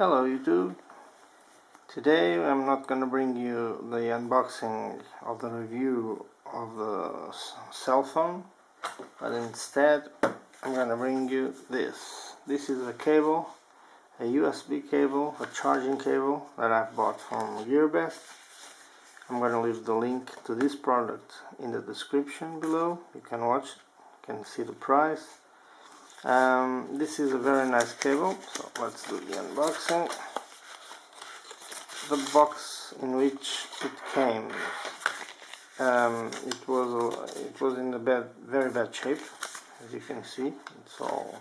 Hello YouTube. Today I'm not going to bring you the unboxing of the review of the cell phone, but instead I'm going to bring you this. This is a cable, a USB cable, a charging cable that I've bought from GearBest. I'm going to leave the link to this product in the description below. You can watch it, you can see the price. This is a very nice cable, so let's do the unboxing. The box in which it came, it was in a very bad shape. As you can see, it's all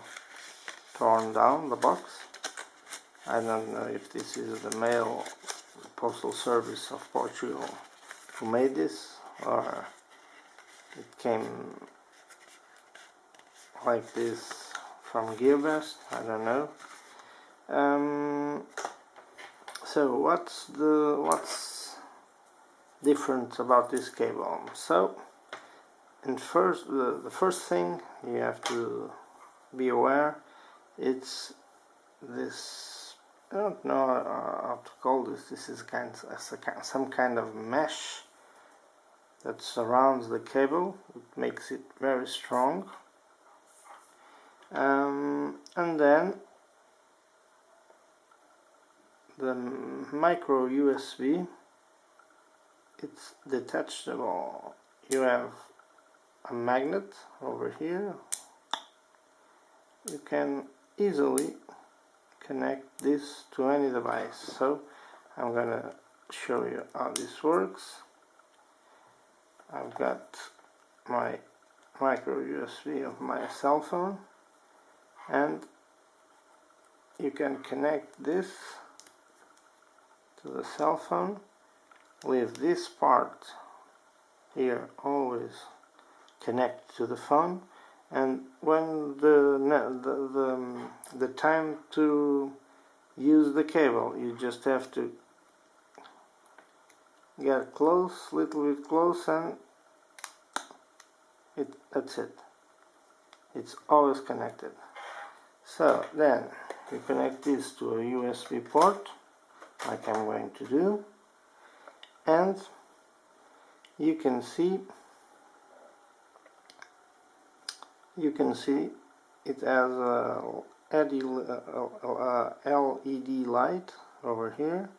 torn down, the box. I don't know if this is the mail postal service of Portugal who made this, or it came like this from GearBest, I don't know. So what's different about this cable? So, the first thing you have to be aware, it's this, I don't know how to call this. This is some kind of mesh that surrounds the cable. It makes it very strong. And then the micro USB, it's detachable. You have a magnet over here. You can easily connect this to any device. So I'm gonna show you how this works. I've got my micro USB of my cell phone, and you can connect this to the cell phone. Leave this part here always connect to the phone, and when the time to use the cable, you just have to get close, little bit close, and that's it. It's always connected. So then you connect this to a USB port, like I'm going to do, and you can see it has a LED light over here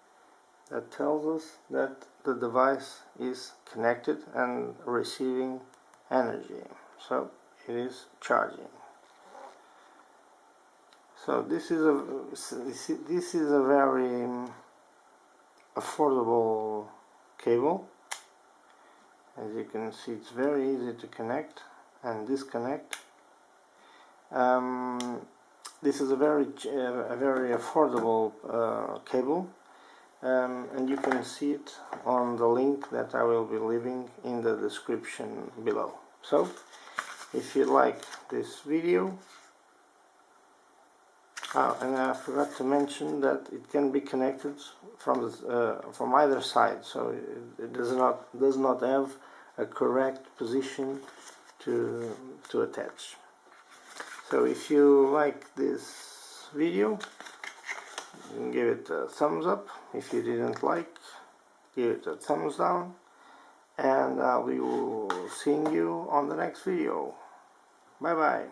that tells us that the device is connected and receiving energy, so it is charging. So this is a very affordable cable. As you can see, it's very easy to connect and disconnect. This is a very affordable cable, and you can see it on the link that I will be leaving in the description below. So if you like this video, and I forgot to mention that it can be connected from either side, so it does not have a correct position to attach. So if you like this video, give it a thumbs up. If you didn't like, give it a thumbs down, and I'll be seeing you on the next video. Bye bye.